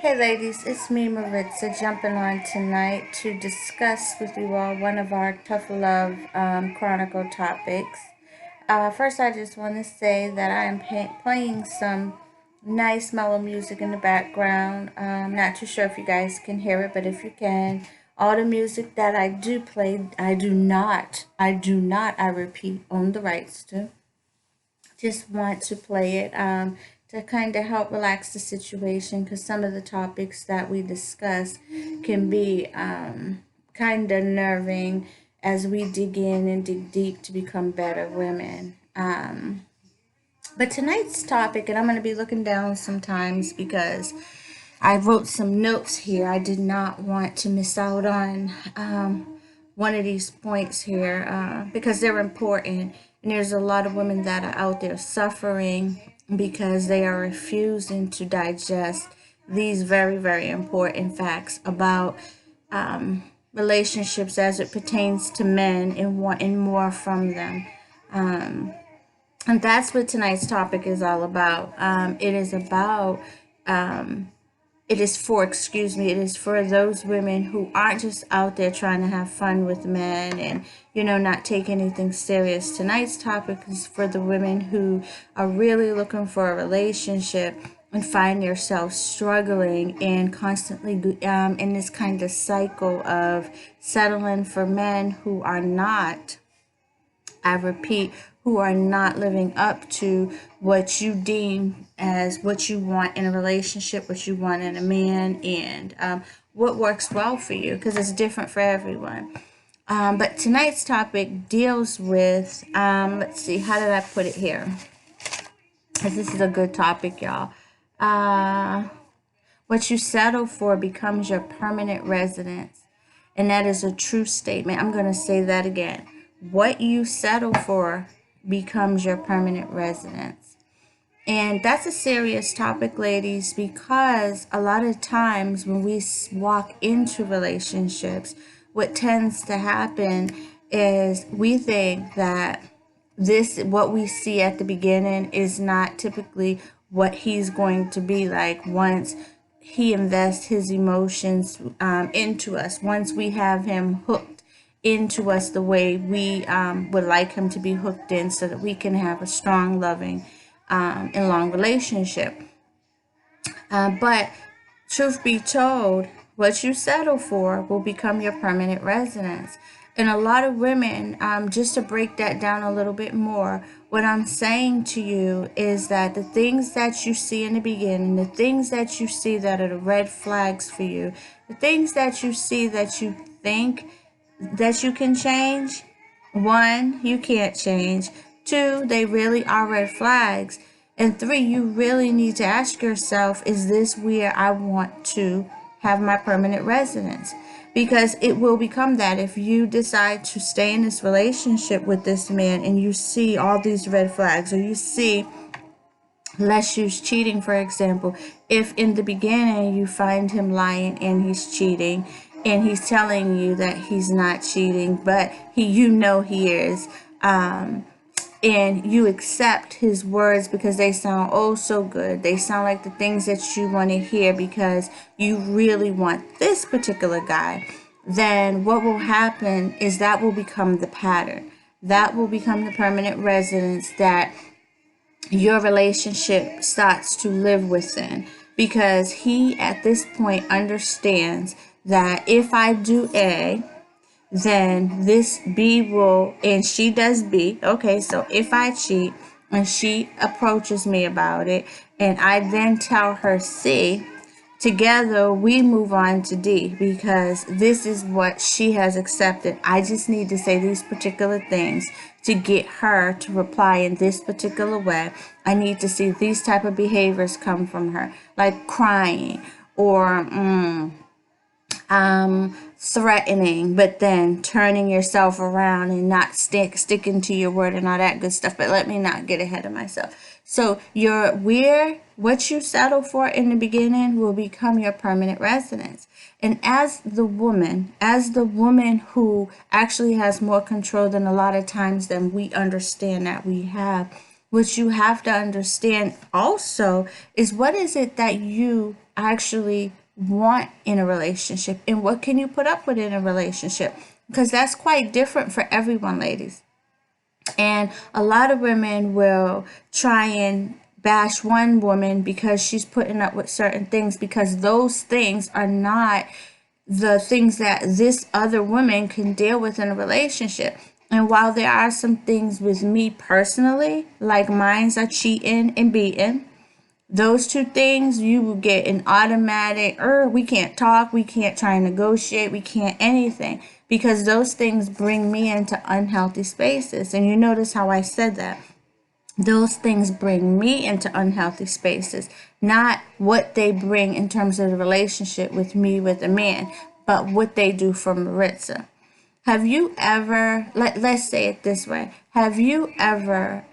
Hey ladies, it's me Maritza jumping on tonight to discuss with you all one of our tough love chronicle topics. First, I just want to say that I am playing some nice mellow music in the background. Not too sure if you guys can hear it, but if you can, all the music that I do play, I repeat, own the rights to. Just want to play it to kind of help relax the situation because some of the topics that we discuss can be kind of nerving as we dig in and dig deep to become better women. But tonight's topic, and I'm going to be looking down sometimes because I wrote some notes here. I did not want to miss out on one of these points here because they're important. And there's a lot of women that are out there suffering because they are refusing to digest these very, very important facts about relationships as it pertains to men and wanting more from them. And that's what tonight's topic is all about. It is for those women who aren't just out there trying to have fun with men and, not take anything serious. Tonight's topic is for the women who are really looking for a relationship and find themselves struggling and constantly in this kind of cycle of settling for men who are not, I repeat, who are not living up to what you deem as what you want in a relationship, what you want in a man, and what works well for you because it's different for everyone. But tonight's topic deals with, let's see, how did I put it here? Because this is a good topic, y'all. What you settle for becomes your permanent residence. And that is a true statement. I'm going to say that again. What you settle for becomes your permanent residence. And that's a serious topic, ladies, because a lot of times when we walk into relationships, what tends to happen is we think that what we see at the beginning is not typically what he's going to be like once he invests his emotions into us, once we have him hooked into us the way we would like him to be hooked in so that we can have a strong, loving, and long relationship. But truth be told, what you settle for will become your permanent residence. And a lot of women, just to break that down a little bit more, what I'm saying to you is that the things that you see in the beginning, the things that you see that are the red flags for you, the things that you see that you think that you can change, one, you can't change. Two, they really are red flags. And three, you really need to ask yourself, is this where I want to have my permanent residence? Because it will become that if you decide to stay in this relationship with this man and you see all these red flags, or you see, let's use cheating for example. If in the beginning you find him lying and he's cheating and he's telling you that he's not cheating, but he is, and you accept his words because they sound oh so good. They sound like the things that you want to hear because you really want this particular guy. Then what will happen is that will become the pattern. That will become the permanent residence that your relationship starts to live within, because he at this point understands that if I do A, then this B will, and she does B. Okay, so if I cheat and she approaches me about it and I then tell her C, together we move on to D because this is what she has accepted. I just need to say these particular things to get her to reply in this particular way. I need to see these type of behaviors come from her, like crying or threatening, but then turning yourself around and not sticking to your word and all that good stuff. But let me not get ahead of myself. So what you settle for in the beginning will become your permanent residence. And as the woman who actually has more control than a lot of times than we understand that we have, what you have to understand also is what is it that you actually want in a relationship, and what can you put up with in a relationship, because that's quite different for everyone, ladies. And a lot of women will try and bash one woman because she's putting up with certain things, because those things are not the things that this other woman can deal with in a relationship. And while there are some things with me personally, like mine's are cheating and beating, those two things, you will get an automatic, we can't talk, we can't try and negotiate, we can't anything, because those things bring me into unhealthy spaces. And you notice how I said that. Those things bring me into unhealthy spaces, not what they bring in terms of the relationship with me with a man, but what they do for Maritza. Have you ever, let's say it this way, have you ever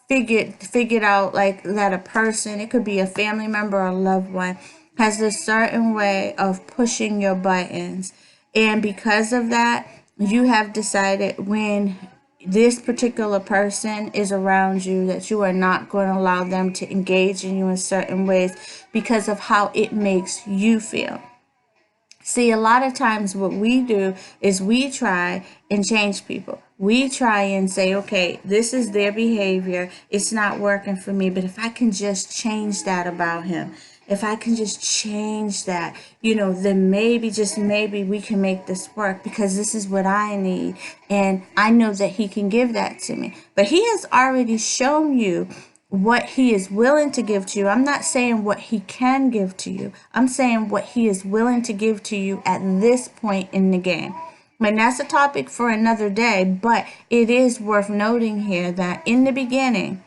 figured out like that a person, it could be a family member or a loved one, has a certain way of pushing your buttons, and because of that you have decided when this particular person is around you that you are not going to allow them to engage in you in certain ways because of how it makes you feel? See, a lot of times what we do is we try and change people. We try and say, okay, this is their behavior. It's not working for me, but if I can just change that about him, if I can just change that, then maybe, just maybe, we can make this work, because this is what I need. And I know that he can give that to me. But he has already shown you what he is willing to give to you. I'm not saying what he can give to you. I'm saying what he is willing to give to you at this point in the game. And that's a topic for another day, but it is worth noting here that in the beginning,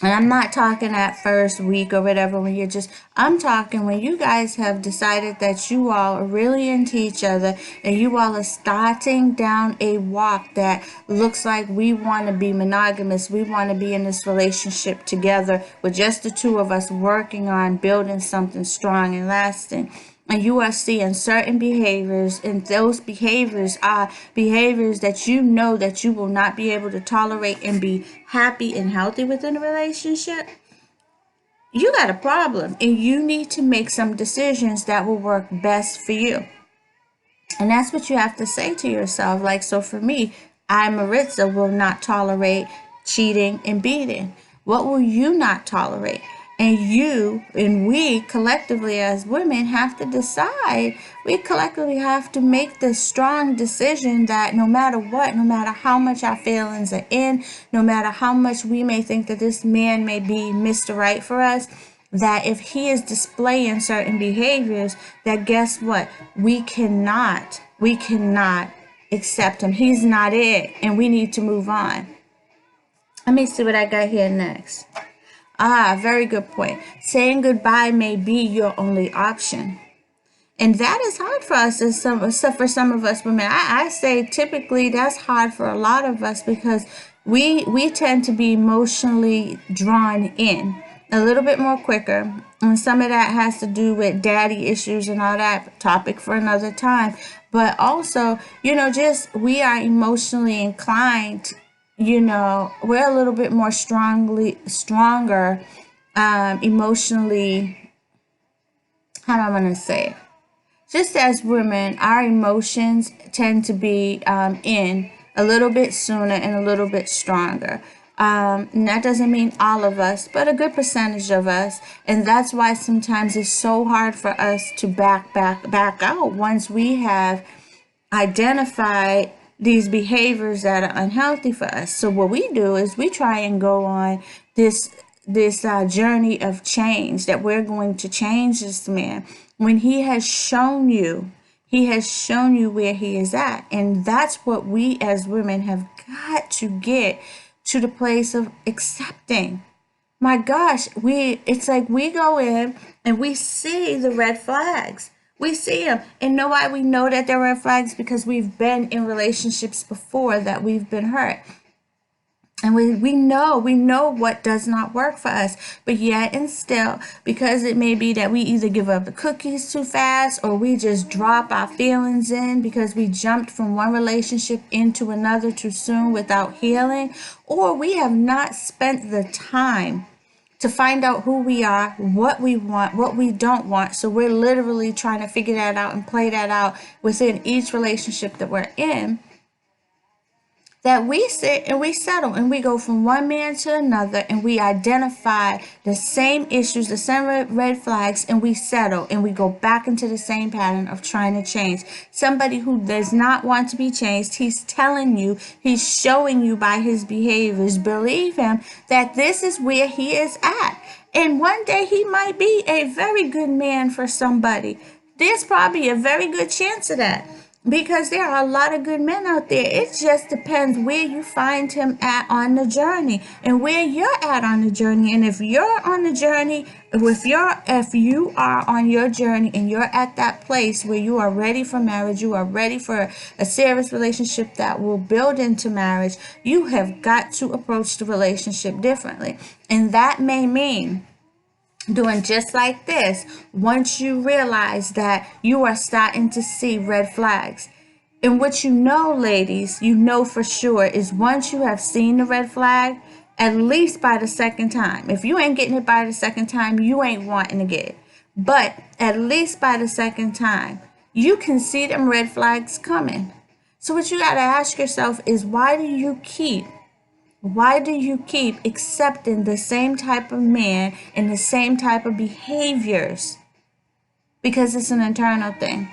and I'm not talking that first week or whatever when you're just, I'm talking when you guys have decided that you all are really into each other and you all are starting down a walk that looks like we want to be monogamous. We want to be in this relationship together with just the two of us working on building something strong and lasting. And you are seeing certain behaviors, and those behaviors are behaviors that you know that you will not be able to tolerate and be happy and healthy within a relationship. You got a problem, and you need to make some decisions that will work best for you. And that's what you have to say to yourself. Like, so for me, I, Maritza, will not tolerate cheating and beating. What will you not tolerate? And you and we collectively as women have to decide. We collectively have to make this strong decision that no matter what, no matter how much our feelings are in, no matter how much we may think that this man may be Mr. Right for us, that if he is displaying certain behaviors, that guess what? We cannot accept him. He's not it, and we need to move on. Let me see what I got here next. Very good point. Saying goodbye may be your only option. And that is hard for us, for some of us women. I say typically that's hard for a lot of us because we tend to be emotionally drawn in a little bit more quicker. And some of that has to do with daddy issues and all that, topic for another time. But also, just we are emotionally inclined, we're a little bit more stronger, emotionally, how do I want to say it? Just as women, our emotions tend to be in a little bit sooner and a little bit stronger. And that doesn't mean all of us, but a good percentage of us. And that's why sometimes it's so hard for us to back out once we have identified these behaviors that are unhealthy for us. So what we do is we try and go on this journey of change, that we're going to change this man when he has shown you where he is at. And that's what we as women have got to get to the place of accepting. My gosh, it's like we go in and we see the red flags. We see them. And know why we know that they're red flags? Because we've been in relationships before that we've been hurt. And we know what does not work for us. But yet and still, because it may be that we either give up the cookies too fast, or we just drop our feelings in because we jumped from one relationship into another too soon without healing, or we have not spent the time to find out who we are, what we want, what we don't want. So we're literally trying to figure that out and play that out within each relationship that we're in. That we sit and we settle and we go from one man to another and we identify the same issues, the same red flags, and we settle and we go back into the same pattern of trying to change. Somebody who does not want to be changed, he's telling you, he's showing you by his behaviors, believe him, that this is where he is at. And one day he might be a very good man for somebody. There's probably a very good chance of that. Because there are a lot of good men out there. It just depends where you find him at on the journey and where you're at on the journey. And if you're on the journey, if you are on your journey and you're at that place where you are ready for marriage, you are ready for a serious relationship that will build into marriage, you have got to approach the relationship differently. And that may mean doing just like this once you realize that you are starting to see red flags. And what you know, ladies, you know for sure is once you have seen the red flag, at least by the second time. If you ain't getting it by the second time, you ain't wanting to get it. But at least by the second time, you can see them red flags coming. So what you got to ask yourself is, why do you keep accepting the same type of man and the same type of behaviors? Because it's an internal thing.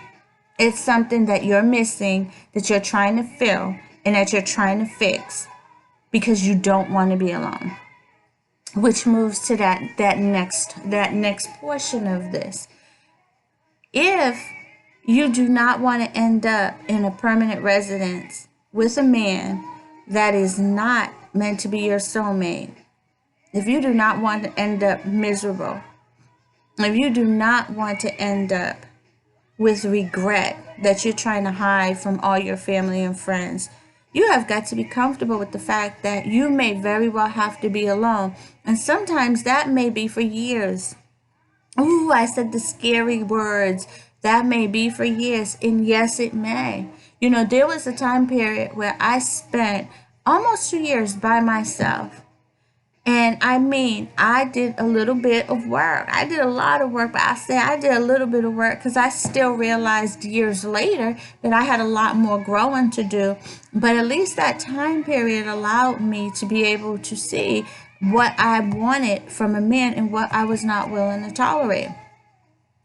It's something that you're missing, that you're trying to fill, and that you're trying to fix because you don't want to be alone. Which moves to that next portion of this. If you do not want to end up in a permanent residence with a man that is not meant to be your soulmate, if you do not want to end up miserable, if you do not want to end up with regret that you're trying to hide from all your family and friends, you have got to be comfortable with the fact that you may very well have to be alone. And sometimes that may be for years. Ooh, I said the scary words. That may be for years. And yes, it may. You know, there was a time period where I spent almost 2 years by myself. And I mean, I did a little bit of work. I did a lot of work, but I say I did a little bit of work because I still realized years later that I had a lot more growing to do. But at least that time period allowed me to be able to see what I wanted from a man and what I was not willing to tolerate.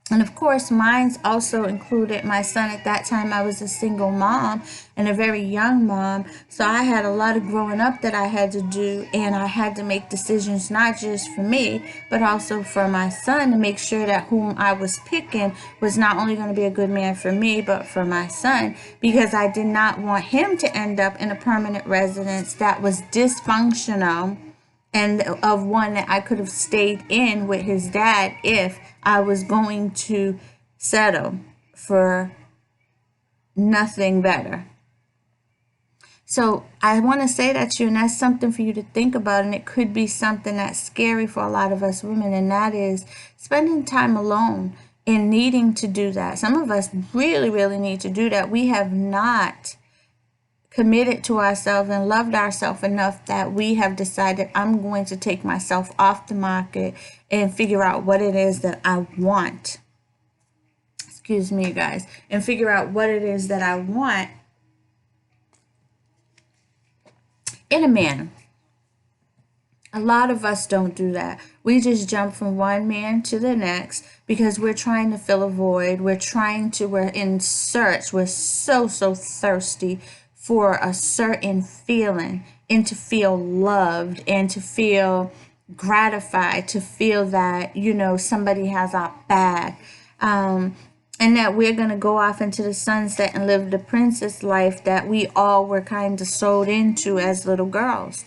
And of course, mine's also included my son. At that time, I was a single mom and a very young mom. So I had a lot of growing up that I had to do. And I had to make decisions not just for me, but also for my son, to make sure that whom I was picking was not only going to be a good man for me, but for my son. Because I did not want him to end up in a permanent residence that was dysfunctional, and of one that I could have stayed in with his dad if I was going to settle for nothing better. So I want to say that to you, and that's something for you to think about, and it could be something that's scary for a lot of us women, and that is spending time alone and needing to do that. Some of us really, really need to do that. We have not committed to ourselves and loved ourselves enough that we have decided, I'm going to take myself off the market and figure out what it is that I want. Excuse me, guys. And figure out what it is that I want in a man. A lot of us don't do that. We just jump from one man to the next because we're trying to fill a void. We're in search. We're so thirsty for a certain feeling, and to feel loved and to feel gratified, to feel that, you know, somebody has our back, and that we're going to go off into the sunset and live the princess life that we all were kind of sold into as little girls.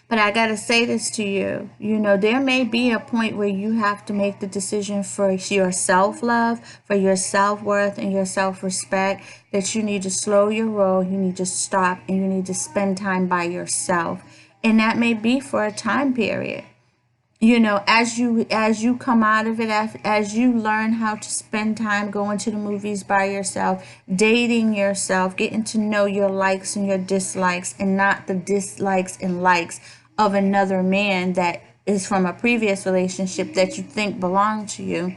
But I got to say this to you, you know, there may be a point where you have to make the decision for your self-love, for your self-worth, and your self-respect, that you need to slow your roll, you need to stop, and you need to spend time by yourself. And that may be for a time period. You know, as you come out of it, as you learn how to spend time going to the movies by yourself, dating yourself, getting to know your likes and your dislikes, and not the dislikes and likes of another man that is from a previous relationship that you think belonged to you.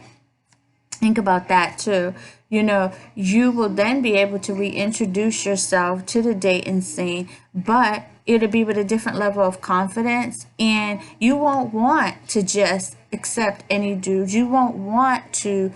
Think about that too. You will then be able to reintroduce yourself to the dating scene, but it'll be with a different level of confidence, and you won't want to just accept any dude. You won't want to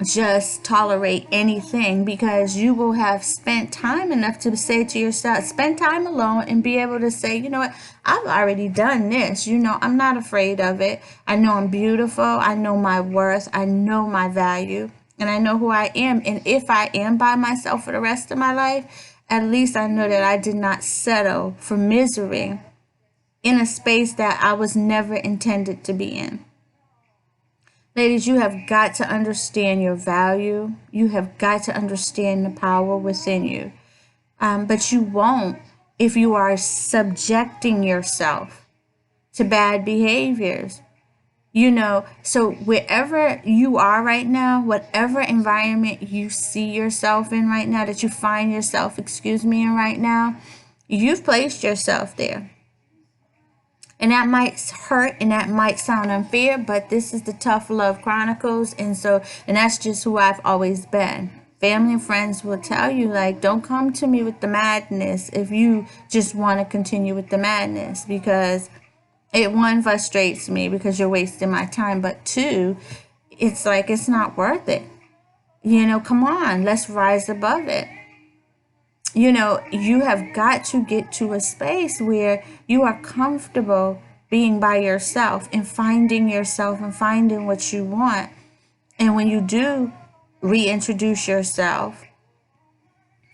just tolerate anything, because you will have spent time enough to say to yourself, spend time alone and be able to say, you know what, I've already done this. I'm not afraid of it. I know I'm beautiful. I know my worth. I know my value, and I know who I am. And if I am by myself for the rest of my life, at least I know that I did not settle for misery in a space that I was never intended to be in. Ladies, you have got to understand your value. You have got to understand the power within you. But you won't if you are subjecting yourself to bad behaviors. So wherever you are right now, whatever environment you see yourself in right now, that you find yourself, in right now, you've placed yourself there. And that might hurt and that might sound unfair, but this is the Tough Love Chronicles. And that's just who I've always been. Family and friends will tell you, like, don't come to me with the madness if you just want to continue with the madness, because it, one, frustrates me because you're wasting my time. But two, it's like, it's not worth it. Come on, let's rise above it. You have got to get to a space where you are comfortable being by yourself and finding yourself and finding what you want. And when you do reintroduce yourself,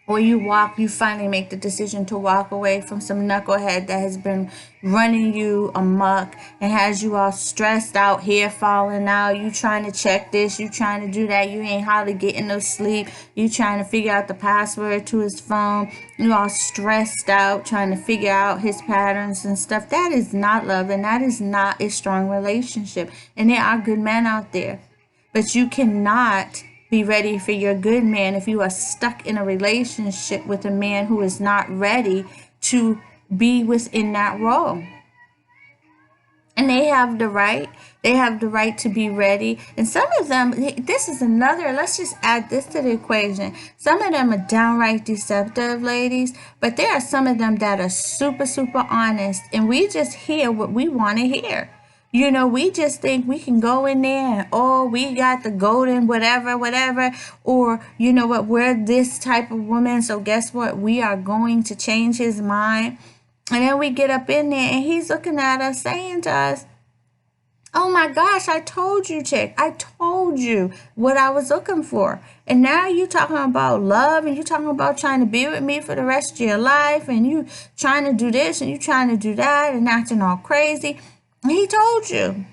or you finally make the decision to walk away from some knucklehead that has been running you amok and has you all stressed out, hair falling out, you trying to check this, you trying to do that, you ain't hardly getting no sleep, you trying to figure out the password to his phone, you all stressed out trying to figure out his patterns and stuff. That is not love, and that is not a strong relationship. And there are good men out there, but you cannot be ready for your good man if you are stuck in a relationship with a man who is not ready to be within that role. And they have the right to be ready. And some of them, this is another, let's just add this to the equation. Some of them are downright deceptive, ladies, but there are some of them that are super, super honest, and we just hear what we want to hear. We just think we can go in there and, we got the golden whatever, or what, we're this type of woman, so guess what, we are going to change his mind. And then we get up in there and he's looking at us saying to us, oh my gosh, I told you, chick, I told you what I was looking for. And now you talking about love, and you talking about trying to be with me for the rest of your life, and you trying to do this and you trying to do that and acting all crazy. He told you.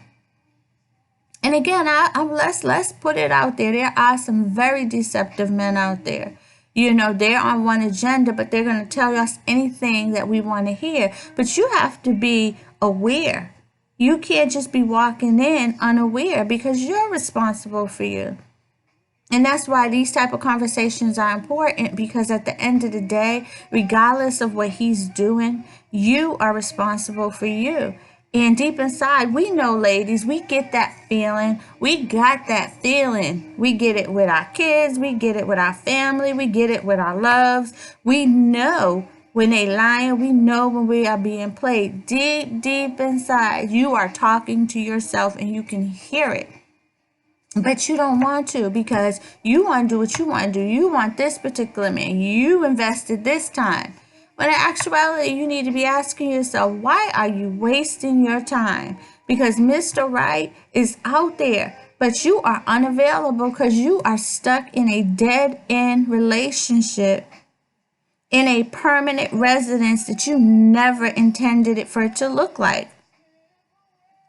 And again, let's put it out there. There are some very deceptive men out there. They're on one agenda, but they're going to tell us anything that we want to hear. But you have to be aware. You can't just be walking in unaware, because you're responsible for you. And that's why these type of conversations are important, because at the end of the day, regardless of what he's doing, you are responsible for you. And deep inside, we know, ladies, we get that feeling. We got that feeling. We get it with our kids. We get it with our family. We get it with our loves. We know when they lying. We know when we are being played. Deep, deep inside, you are talking to yourself and you can hear it. But you don't want to, because you want to do what you want to do. You want this particular man. You invested this time. But in actuality, you need to be asking yourself, why are you wasting your time? Because Mr. Right is out there, but you are unavailable because you are stuck in a dead-end relationship, in a permanent residence that you never intended it for it to look like.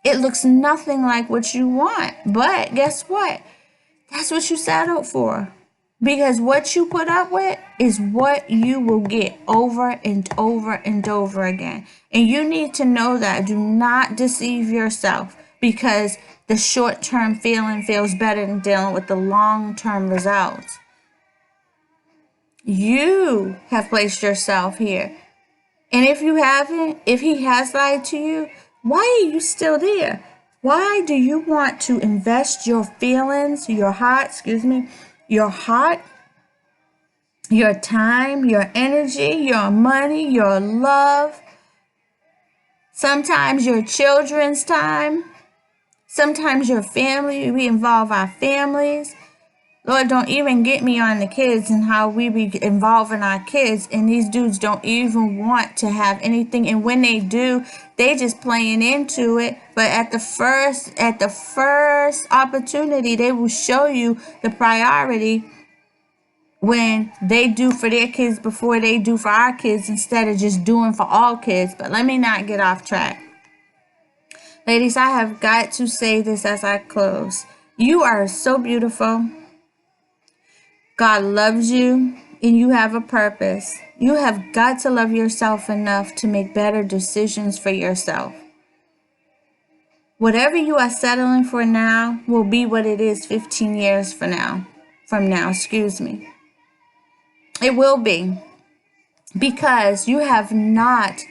It looks nothing like what you want. But guess what? That's what you settled for. Because what you put up with is what you will get over and over and over again. And you need to know that. Do not deceive yourself, because the short-term feeling feels better than dealing with the long-term results. You have placed yourself here. And if you haven't, if he has lied to you, Why are you still there? Why do you want to invest your feelings, your heart, your heart, your time, your energy, your money, your love, sometimes your children's time, sometimes your family? We involve our families. Lord, don't even get me on the kids and how we be involving our kids, and these dudes don't even want to have anything, and when they do, they just playing into it. But at the first opportunity, they will show you the priority when they do for their kids before they do for our kids, instead of just doing for all kids. But let me not get off track. Ladies, I have got to say this as I close. You are so beautiful. God loves you, and you have a purpose. You have got to love yourself enough to make better decisions for yourself. Whatever you are settling for now will be what it is 15 years from now. It will be, because you have not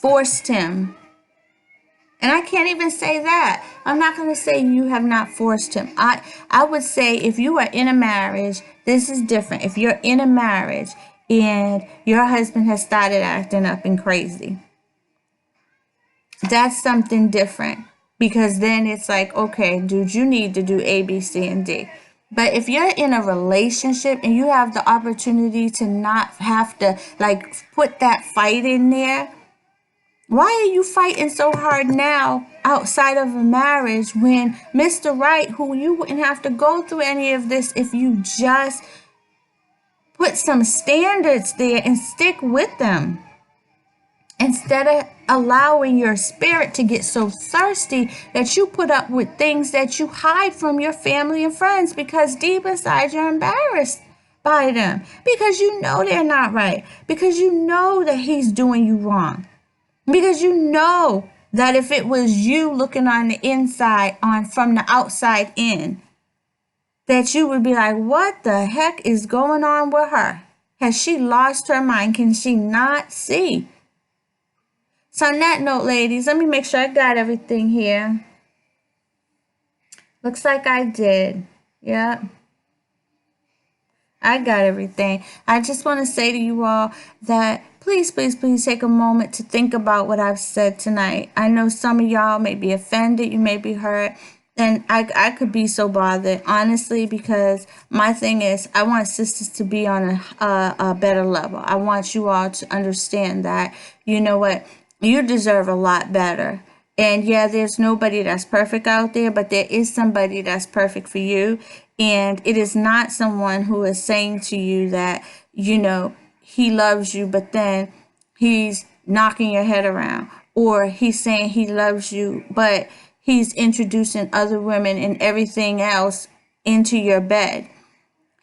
forced him. And I can't even say that. I'm not going to say you have not forced him. I would say if you are in a marriage, this is different. If you're in a marriage and your husband has started acting up and crazy, that's something different. Because then it's like, okay, dude, you need to do A, B, C, and D. But if you're in a relationship and you have the opportunity to not have to put that fight in there, why are you fighting so hard now outside of a marriage when Mr. Right, who you wouldn't have to go through any of this if you just put some standards there and stick with them? Instead of allowing your spirit to get so thirsty that you put up with things that you hide from your family and friends, because deep inside you're embarrassed by them, because you know they're not right, because you know that he's doing you wrong. Because you know that if it was you looking on the inside, from the outside in, that you would be like, what the heck is going on with her? Has she lost her mind? Can she not see? So on that note, ladies, let me make sure I got everything here. Looks like I did. Yeah. I got everything. I just want to say to you all that please, please, please take a moment to think about what I've said tonight. I know some of y'all may be offended, you may be hurt, and I could be so bothered, honestly, because my thing is I want sisters to be on a better level. I want you all to understand that, you know what, you deserve a lot better. And yeah, there's nobody that's perfect out there, but there is somebody that's perfect for you. And it is not someone who is saying to you that, you know, he loves you, but then he's knocking your head around. Or he's saying he loves you, but he's introducing other women and everything else into your bed.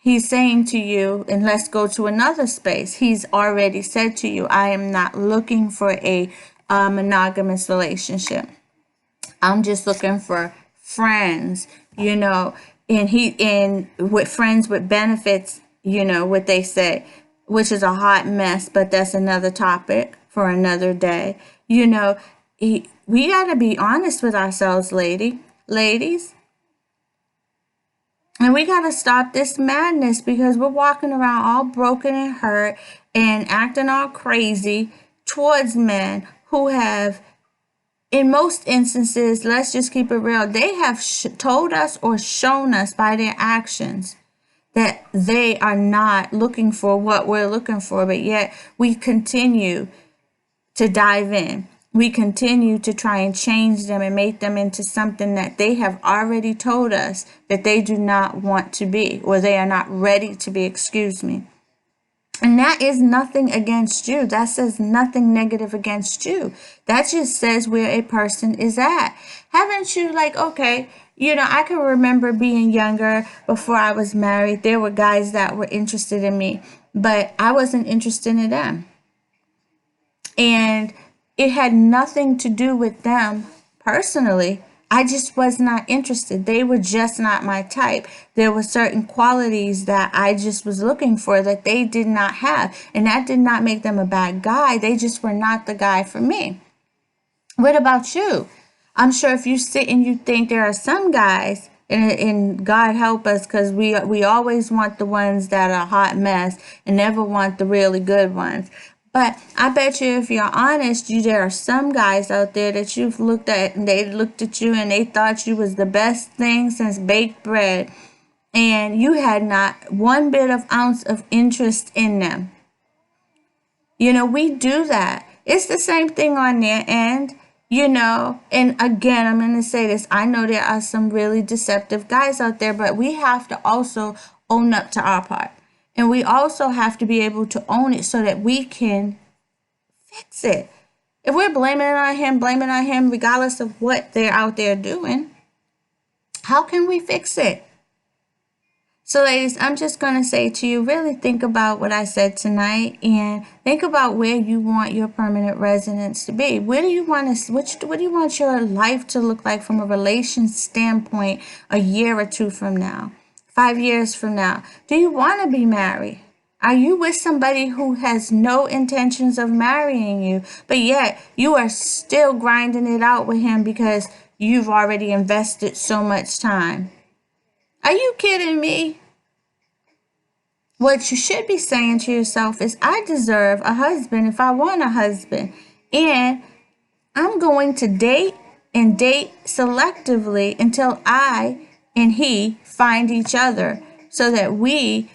He's saying to you, and let's go to another space. He's already said to you, I am not looking for a monogamous relationship. I'm just looking for friends, you know, and with friends with benefits, you know, what they say, which is a hot mess, but that's another topic for another day. You know, we got to be honest with ourselves, ladies. And we got to stop this madness, because we're walking around all broken and hurt and acting all crazy towards men who have, in most instances, let's just keep it real, they have told us or shown us by their actions that they are not looking for what we're looking for, but yet we continue to dive in. We continue to try and change them and make them into something that they have already told us that they do not want to be, or they are not ready to be, excuse me. And that is nothing against you. That says nothing negative against you. That just says where a person is at. Haven't you, okay, you know, I can remember being younger before I was married. There were guys that were interested in me, but I wasn't interested in them. And it had nothing to do with them personally. I just was not interested. They were just not my type. There were certain qualities that I just was looking for that they did not have. And that did not make them a bad guy. They just were not the guy for me. What about you? I'm sure if you sit and you think there are some guys, and God help us, because we always want the ones that are a hot mess and never want the really good ones. But I bet you, if you're honest, there are some guys out there that you've looked at, and they looked at you and they thought you was the best thing since baked bread, and you had not one bit of ounce of interest in them. We do that. It's the same thing on their end. And again, I'm going to say this. I know there are some really deceptive guys out there, but we have to also own up to our part. And we also have to be able to own it so that we can fix it. If we're blaming it on him, regardless of what they're out there doing, how can we fix it? So, ladies, I'm just going to say to you, really think about what I said tonight, and think about where you want your permanent residence to be. Where do you want to, what do you want your life to look like from a relation standpoint a year or two from now, 5 years from now? Do you want to be married? Are you with somebody who has no intentions of marrying you, but yet you are still grinding it out with him because you've already invested so much time? Are you kidding me? What you should be saying to yourself is, I deserve a husband if I want a husband. And I'm going to date and date selectively until I and he find each other so that we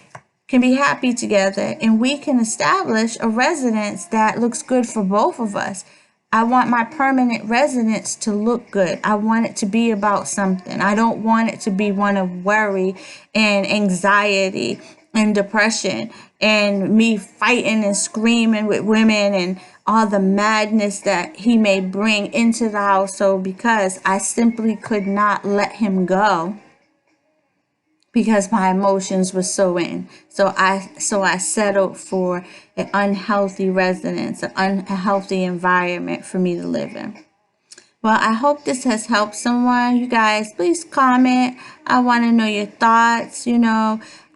can be happy together and we can establish a residence that looks good for both of us. I want my permanent residence to look good. I want it to be about something. I don't want it to be one of worry and anxiety and depression and me fighting and screaming with women and all the madness that he may bring into the household, because I simply could not let him go because my emotions were so in. So I settled for an unhealthy residence, an unhealthy environment for me to live in. Well, I hope this has helped someone. You guys, please comment. I want to know your thoughts.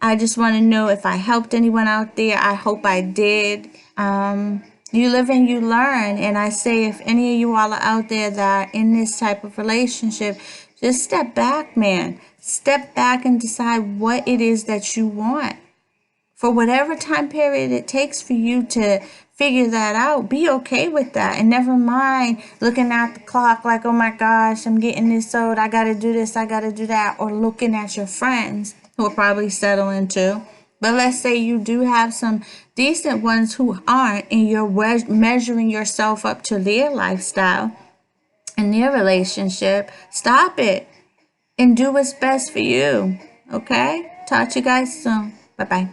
I just want to know if I helped anyone out there. I hope I did. You live and you learn. And I say, if any of you all are out there that are in this type of relationship, just step back, man. Step back and decide what it is that you want. For whatever time period it takes for you to figure that out, be okay with that. And never mind looking at the clock like, oh my gosh, I'm getting this old, I got to do this, I got to do that. Or looking at your friends who are probably settling too. But let's say you do have some decent ones who aren't, and you're measuring yourself up to their lifestyle and their relationship. Stop it and do what's best for you. Okay? Talk to you guys soon. Bye-bye.